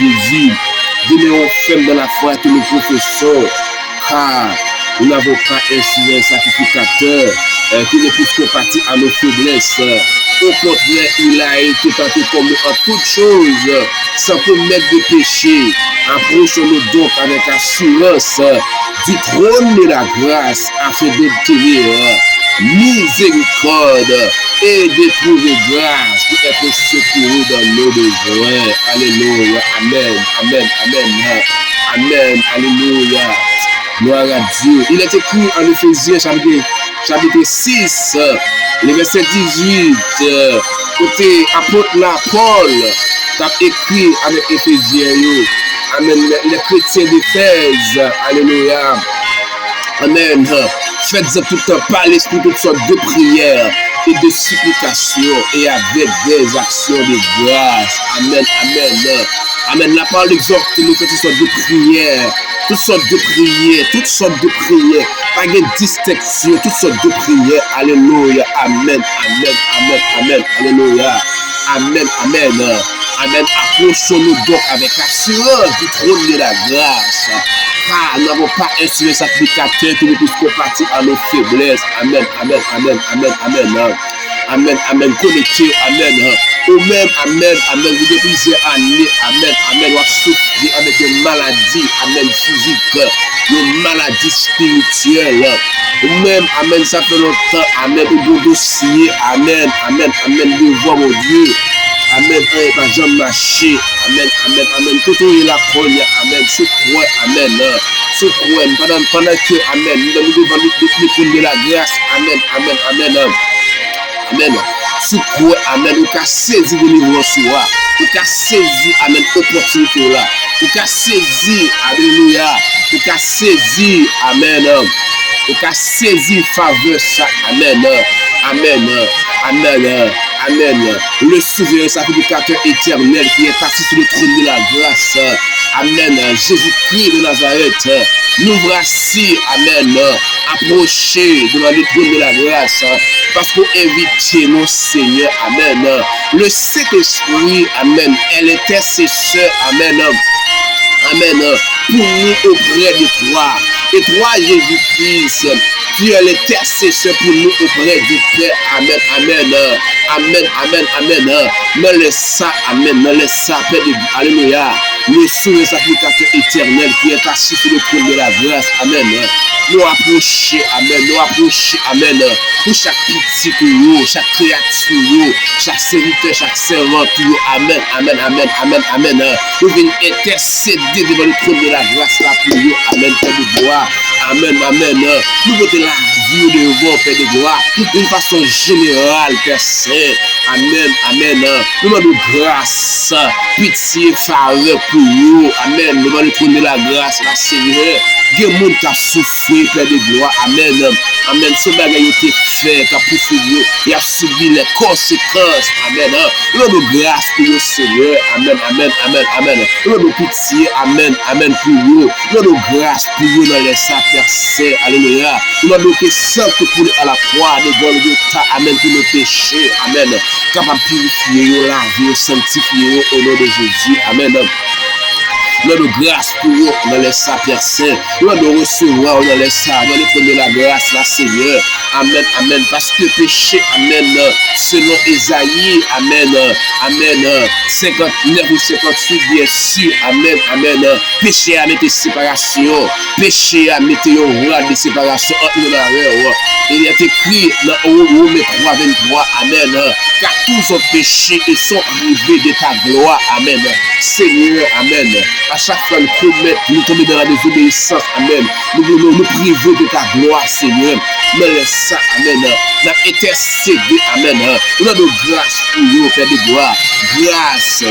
Jésus. Demeurons fermes dans la foi que nous professons, car nous n'avons pas un un sacrificateur qui ne puisse compatir à nos faiblesses. Au contraire, il a été tenté comme nous en toutes choses, sans commettre de péché. Approchons-nous donc avec assurance du trône de la grâce afin d'obtenir miséricorde et de trouver grâce pour être secouru dans nos besoins. Alléluia. Amen. Amen. Amen. Amen. Alléluia. Gloire à Dieu. Il est écrit en Éphésiens chapitre 6, le verset 18, côté apôtre Paul, t'as écrit avec Éphésiens. Amen. Les chrétiens d'Éphèse. Alléluia. Amen. Faites tout le temps par l'esprit toutes sortes de prières et de supplications et avec des actions de grâce. Amen. Amen. Amen. La parole exhorte nous fait toutes sortes de prières. Toutes sortes de prières, toutes sortes de prières, pas de distinction, toutes sortes de prières. Alléluia. Amen. Amen. Amen. Amen. Alléluia. Amen. Amen. Amen. Approchons-nous donc avec assurance du trône de la grâce. Car nous n'avons pas un seul sacrificateur qui nous puisse compatir à nos faiblesses. Amen. Amen. Amen. Amen. Amen. Amen. Amen. Connecté. Amen. Ou même, amen, amen, vous devez plusieurs années, amen, amen, vous souffrir avec une maladie, amen, physique, une maladie spirituelle, ou même, amen, ça fait longtemps, amen, au dossier, amen, amen, amen, devant mon Dieu, amen, un pas jamais marché, amen, amen, amen, tout est la folie, amen, secoué, amen, secoué, pendant que, amen, nous devons nous de la grâce, amen, amen, amen, amen. Secoué, amen, ou qu'a saisi de délivrance, ou qu'a saisi, amen, opportunité là, ou qu'a saisi, alléluia, ou qu'a saisi, amen, ou qu'a saisi faveur ça, amen, amen, amen, amen, le souverain sacrificateur éternel qui est assis sur le trône de la grâce, amen, Jésus-Christ de Nazareth, nous voici, amen, approchés devant le trône de la grâce, parce qu'on invite nos Seigneur, amen, le Saint-Esprit, amen, elle était intercesseur, amen, amen, pour nous auprès de toi, et toi, Jésus-Christ, tu es l'intercesseur pour nous auprès du Père, amen, amen, amen, amen, amen, ne laisse ça, amen, ne laisse ça, Père de Dieu, alléluia, le souverain sacrificateur éternel qui est assis sur le trône de la grâce, amen, nous approcher, amen, pour chaque petit pour chaque créature, chaque serviteur, chaque servante, amen, amen, amen, amen, amen, nous venons intercéder devant le trône de la grâce là pour nous, amen, Père de gloire, amen, amen, nous votons la vie devant, Père de gloire, d'une façon générale, Père Saint, amen, amen, nous demandons grâce, pitié, faveur pour nous, amen, devant le trône de la grâce là, Seigneur, que le monde a souffert, Père de gloire, amen, amen, ce bagage a été fait, qu'a poursuivi, il a subi les conséquences, amen, nous demandons grâce pour nous, Seigneur, amen, amen, amen, amen, nous demandons pitié, amen, amen, pour nous, nous demandons grâce pour nous dans les saints, alléluia, nous demandons que saint pour nous à la croix de Golgotha, amen, pour nos péchés, amen, capable de purifier, laver, sanctifier au nom de Jésus, amen. Nous de grâce pour eux dans les saints saints. Nous de recevoir dans les saints, dans les premiers de la grâce, la Seigneur. Amen, amen. Parce que péché, amen, selon Ésaïe, amen, amen, 59 ou 58, bien sûr, amen, amen. Péché a mis séparation, péché a mis un roi de séparation entre nous et il est écrit dans Romains 3, 23, amen, car tous ont péché et sont privés de ta gloire, amen. Seigneur, amen. À chaque fois nous tombons dans la désobéissance, amen. Nous voulons nous priver de ta gloire, Seigneur. Mais laisse ça, amen. Nous avons intercédé, amen. Nous avons grâce pour vous, Père de gloire. Grâce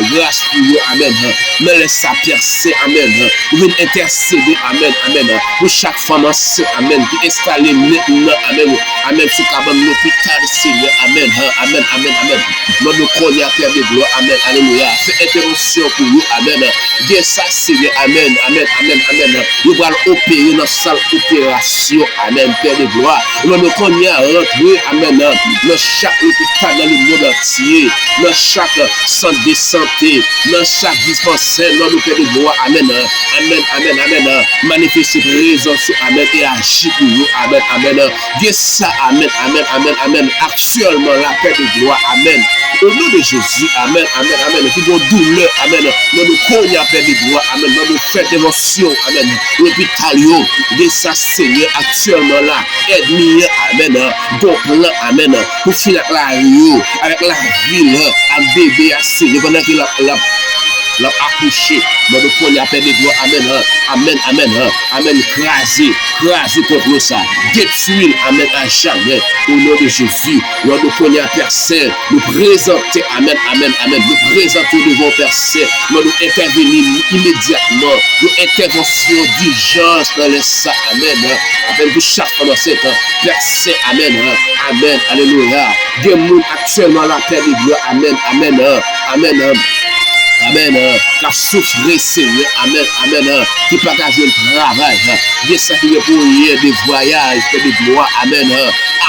pour vous, amen. Mais laisse ça percer, amen. Nous voulons intercéder, amen, amen. Pour chaque femme enceinte, amen, qui est installée maintenant, amen. Amen. Sous cabane l'hôpital, Seigneur, amen. Amen, amen, amen. Nous nous croyons, Père de gloire, amen. Alléluia. Fais intervention pour vous, amen. Bien ça Seigneur, amen, amen, amen, amen. Nous allons opérer dans salle opération, amen, Père de gloire. Nous allons rentrer, amen, dans chaque hôpital dans le monde entier, dans chaque centre de santé, dans chaque dispensaire, dans le Père de gloire, amen, amen, amen, amen. Manifester présence, amen, et agir pour nous, amen, amen. Dieu ça, amen, amen, amen, amen. Actuellement, la paix de gloire, amen. Au nom de Jésus, amen, amen, amen. Qui vont douleur, amen. Nous nous connaissons, paix de gloire, amen. Nous nous faisons dévotion, amen. L'hôpital, de ça, Seigneur, actuellement là, aide-nous, amen. Bon plan, amen. Pour finir avec la ville, un bébé, Seigneur, pendant qu'il l'a accouché, mais nous prenons appel de gloire, amen, amen, amen, amen, crasé contre ça, détruire, amen, à jamais, au nom de Jésus, nous prenons à personne, nous présenter, amen, amen, amen, nous présenter devant personne, nous intervenir immédiatement, nous intervention d'urgence dans les ça, amen, amen, pour chaque pendant 7 ans, personne, amen, amen, alléluia, des gens actuellement la paix de gloire, amen, amen, amen, amen, car souffrir, Seigneur, amen, amen, qui partage le travail, des sacrifices pour des voyages, de gloire, amen,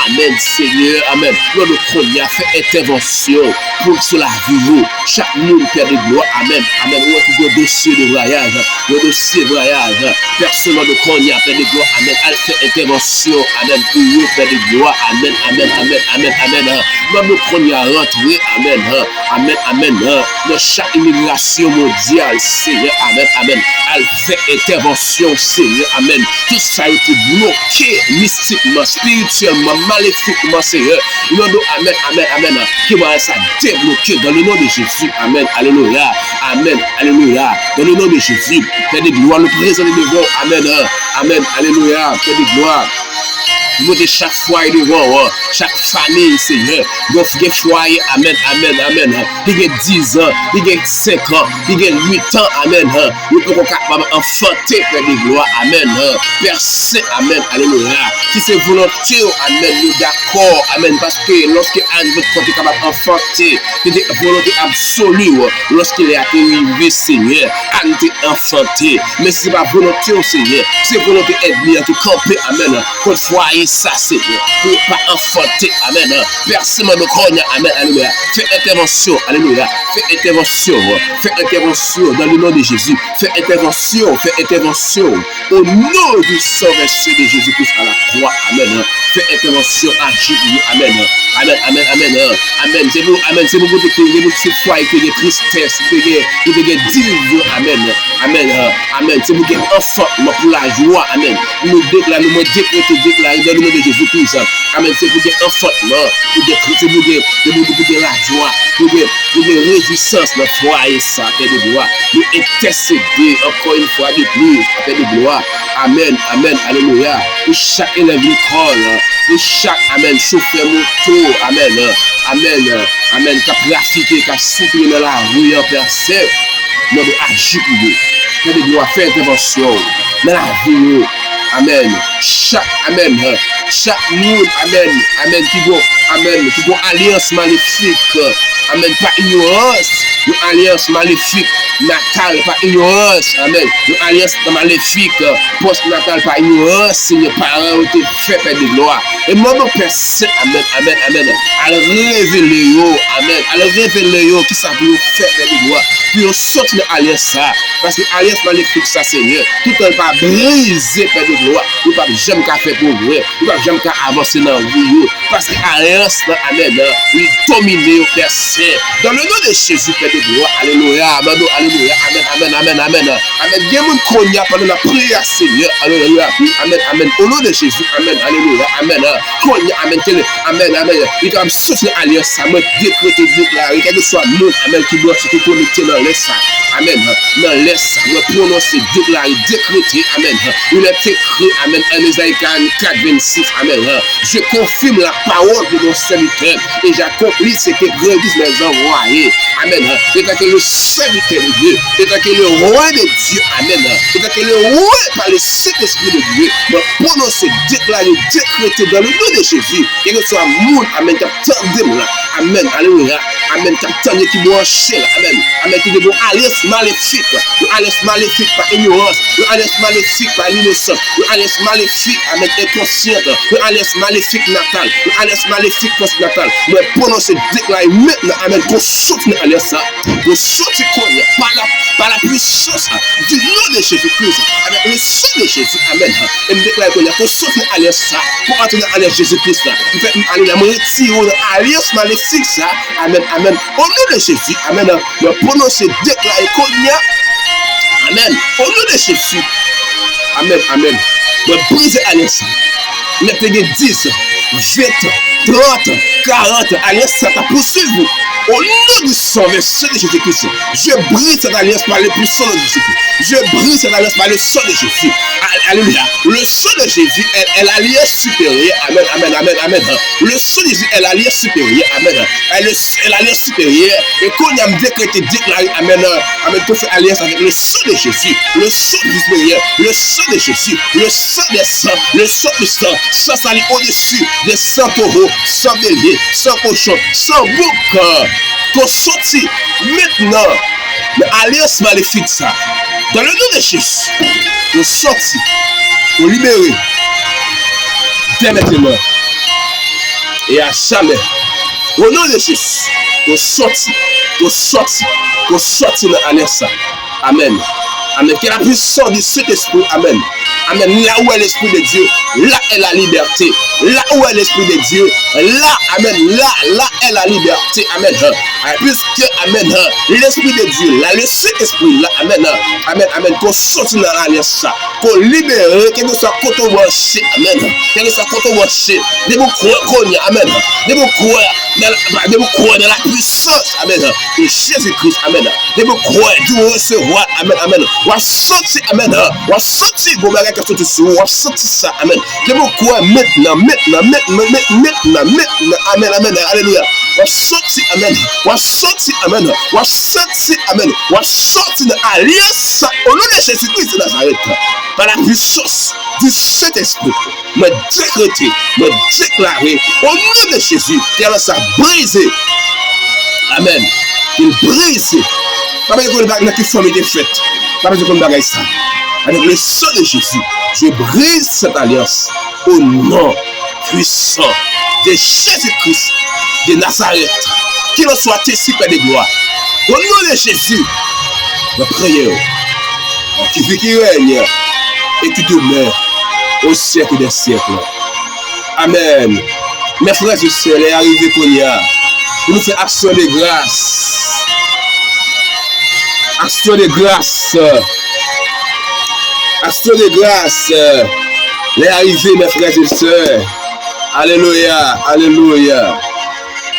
amen, Seigneur, amen. Nous nous prenons à faire intervention pour sur la vie, chaque monde Père de gloire, amen, amen. Nous avons dossier de voyage, le dossier de voyage, personne nous connaît à faire de gloire, amen, à faire intervention, amen, pour nous, Père de gloire, amen, amen, amen, amen, amen. Nous nous prenons à rentrer, amen, amen, amen, dans chaque immigration mondiale, Seigneur, amen, amen, à faire intervention, Seigneur, amen. Tout ça a été bloqué mystiquement, spirituellement, maléfiquement, Seigneur. Nous nous, amen, amen, amen, qui va ça débloquer dans le nom de Jésus, amen, alléluia, amen, alléluia, dans le nom de Jésus, Père de gloire, nous présentons devant, amen, amen, alléluia, Père de gloire. Nous de chaque foyer devant, chaque famille, Seigneur. Nous avons foyer, amen, amen, amen. Il y a 10 ans, il y a 5 ans, il y a 8 ans, amen. Nous pouvons capable enfanter, Père de gloire, amen. Percer, amen, alléluia. Si c'est volonté, amen, nous d'accord, amen. Parce que lorsque Anne est capable d'enfanter, c'est une volonté absolue. Lorsqu'il est arrivé, Seigneur, Anne est enfanté. Mais ce n'est pas volonté, Seigneur. C'est volonté ennemie qui campe, amen. Pour foyer. Ça, Seigneur, pour ne pas enfanter, amen. Personne ne connaît, amen, alléluia. Fais intervention, alléluia. Fais intervention dans le nom de Jésus. Fais intervention au nom du Sauveur de Jésus-Christ à la croix, amen. Fais intervention, agis, amen. Amen, amen, amen, amen. C'est vous, amen. C'est vous qui vous souffrez, qui avez tristesse, qui avez division, amen, amen, amen. C'est vous qui êtes enfant pour la joie, amen. Nous déclarons, nous déclarons dans le nom de Jésus-Christ, amen. C'est vous qui êtes enfant, c'est vous qui êtes la joie, pour des réjouissances dans le foyer, ça, Père de gloire. Nous intercéder encore une fois de plus, Père de gloire. Amen, amen, alléluia. Pour chaque élève l'école, pour chaque, amen, chauffeur moto, amen, amen, amen, qui a trafiqué, qui a soufflé dans la rue en personne, nous devons agir pour eux. Père de gloire, faire intervention dans la vie, amen. Chaque monde, amen, amen, qui vont alliance maléfique, amen, pas ignorance, une alliance maléfique, natale, pas ignorance, amen, une alliance maléfique, post-natale, pas ignorance, Seigneur, parents ont été faits, Père de gloire. Et moi, mon Père, amen, amen, amen, à le révéler, amen, à le révéler, qui ça peut faire, Père de gloire, puis on saute dans l'alliance, ça, parce que l'alliance maléfique, ça, Seigneur, tout le temps, pas briser, Père de gloire, nous ne pouvons jamais faire pour vrai, nous ne pouvons jamais avancer dans la vie, parce que l'alliance, amen, lui dominer au Père Saint. Dans le nom de Jésus, Père de gloire, alléluia, alléluia, amen, amen, amen, amen, amen. Dieu nous connaît pendant la prière, Seigneur, alléluia, amen, amen. Au nom de Jésus, amen, alléluia, amen, connaît, amen, amen, amen. Il comme souffle alliance, ça me décréter, déclarer, quel que soit le monde, amen, qui doit se connecter dans l'Est, amen, dans l'Est, me prononcer, déclarer, décréter, amen. Il est écrit, amen, en Ésaïe 44, 26, amen. Je confirme la parole de ton serviteur et j'accomplis ce que Dieu mes envoyés. Amen. Et tant que le serviteur de Dieu, et tant que le roi de Dieu, amen. Et tant que le roi par le Saint-Esprit de Dieu, me prononcer, déclarer, décréter dans le nom de Jésus, et que ce soit monde, amen, qui attendent là, amen, alléluia, amen, qui attendent qui branchent là, amen, amen, qui devons alliance maléfique, alliance maléfique par ignorance, alliance maléfique par l'innocence, alliance maléfique, amen, inconsciente, alliance maléfique natale, alliance maléfique postnatale, me prononcer, déclarer maintenant, amen, qu'on souffle alliance ça, qu'on souffle par la puissance du nom de Jésus-Christ, avec le sang de Jésus, amen, et me déclare qu'on souffle alliance ça, pour entrer dans l'alliance Jésus-Christ là, il fait alléluia, me retire dans l'alliance maléfique ça, amen, amen, au nom de Jésus, amen, me prononcer, déclarer qu'on y a, amen, au nom de Jésus, amen, amen, me briser alliance ça, me payer 10, 20, 30, 40, alliance ça t'a poursuivi. Au nom du sang versé de Jésus-Christ, je brise cette alliance par le puissant de Jésus-Christ. Je brise cette alliance par le sang de Jésus. Alléluia. Le sang de Jésus est l'alliance supérieure. Amen, amen, amen, amen. Le sang de Jésus est l'alliance supérieure. Amen. Elle l'alliance supérieure. Et quand on a décrété, déclaré, amen, amen, qu'on fait alliance avec le sang de Jésus. Le sang du supérieur. Le sang de Jésus. Le sang des sangs. Le sang du sang. Sans salir au-dessus des 100 taureaux, 100 béliers, 100 cochons, 100 boucs. Qu'on sortit maintenant l'alliance maléfique ça dans le nom de Jésus, qu'on sortit, qu'on libérer dès maintenant et à jamais au nom de Jésus, qu'on sortit dans l'alliance ça. Amen. Amen. Que la puissance du Saint-Esprit, amen. Amen. Là où est l'Esprit de Dieu, là est la liberté. Là où est l'Esprit de Dieu, là, amen, là est la liberté. Amen. Puisque, amen, l'Esprit de Dieu, là, le Saint-Esprit, là, amen, amen, amen, qu'on sorte dans l'alliance, qu'on libère, que soit côté branché, amen, que soit côté branché, de vous croire qu'on y a, amen, de vous croire dans la puissance, amen, de Jésus-Christ, amen, de vous croire, de vous recevoir, amen, amen, on va sortir, amen, on va sortir, vous verrez que sortir sur vous, on va sortir ça, amen, de vous croire maintenant, amen, amen, alléluia, on va sortir, amen, on va sortir, amen, on va sortir, amen, on va sortir de l'alliance au nom de Jésus-Christ de Nazareth, par la puissance du Saint-Esprit, me décréter, me déclarer au nom de Jésus, qu'elle a brisé, amen, il brise, pas besoin de faire qui famille de fête, pas besoin de faire ça, avec le sang de Jésus, je brise cette alliance au nom puissant de Jésus-Christ de Nazareth, qu'il en soit ici près de gloire. Au nom de Jésus, nous prions, qui vit, qui règne et qui demeure au siècle des siècles. Amen. Mes frères et sœurs, il est arrivé qu'on y a pour nous faire action de grâce. Action de grâce. Action de grâce. Il est arrivé, mes frères et sœurs. Alléluia, alléluia.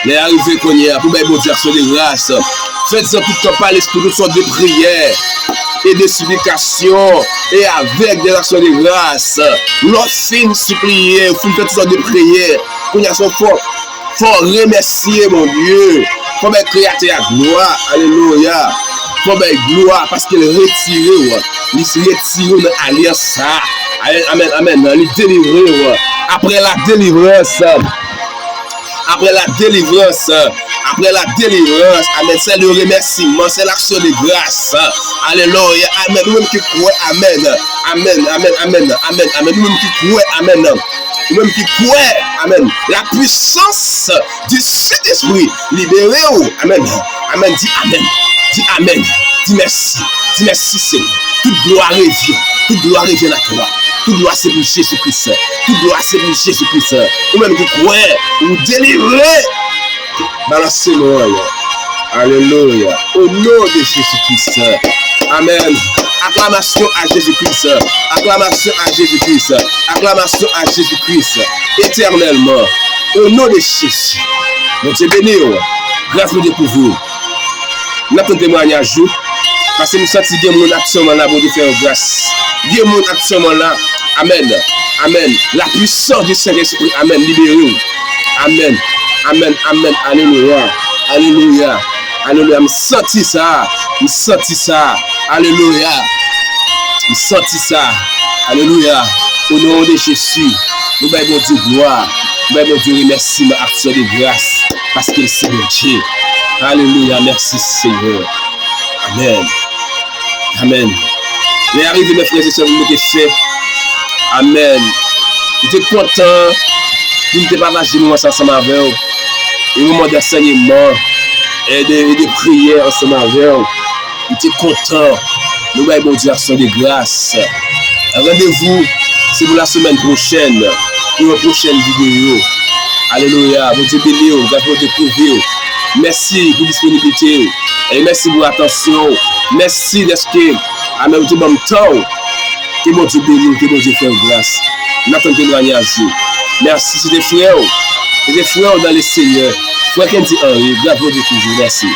Il est arrivé qu'on y a pour bien dire action de grâce. Faites-en tout le temps par l'esprit de sorte de prière et de supplication et avec des actions de grâce. Lorsqu'il supplier, il faut faire toutes sortes de prières. Qu'on y a son fort remercier mon Dieu. Faut bien créer à gloire. Alléluia. Faut bien gloire parce qu'il retire. Il se retire de l'alliance. Amen, amen. Il délivre. Après la délivrance. Après la délivrance, amen, c'est le remerciement, c'est l'action de grâce. Alléluia, amen. Nous-mêmes qui croyons, amen, amen, amen, amen, amen, amen. Nous-mêmes qui croyons, amen. Nous-mêmes qui croyons, amen. La puissance du Saint-Esprit, libérez-vous, amen, amen. Dis amen, dis amen, dis merci, Seigneur. Toute gloire revient à toi. Toute gloire c'est pour Jésus-Christ. Toute gloire c'est pour Jésus-Christ. Nous-mêmes qui croyons, nous délivrer. Balancez-moi. Alléluia. Au nom de Jésus-Christ. Amen. Acclamation à Jésus-Christ. Acclamation à Jésus-Christ. Acclamation à Jésus-Christ. Éternellement. Au nom de Jésus. Donc c'est béni. Grâce à Dieu pour vous. Nous avons un témoignage. Parce que nous sentons que mon action là pour faire grâce. Dieu mon action là. Amen. Amen. La puissance du Saint-Esprit. Amen. Libérez-vous. Amen. Amen, amen, alléluia, alléluia, alléluia. Me senti ça, alléluia, me senti ça, alléluia. Au nom de Jésus, nous baillons Dieu gloire, nous baillons Dieu remerciement, action de grâce, parce qu'il c'est mon Dieu. Alléluia, merci Seigneur. Amen, amen. Mais arrivé mes frères et sœurs, vous m'avez fait. Amen. J'étais content de partager moi ensemble avec vous. Un moment d'enseignement et de prière ensemble avec vous. J'étais content. Nous allons bon Dieu action de grâce. Rendez-vous, c'est pour la semaine prochaine, pour une prochaine vidéo. Alléluia. Bon Dieu béni, vous allez découvrir. Merci pour la disponibilité. Et merci pour l'attention. Merci d'être à même temps. Que bon Dieu béni, que bon Dieu fait grâce. N'attendez témoignage. Merci, c'est des frères dans le Seigneur. Frère Kendi Henry, bravo de toujours. Merci.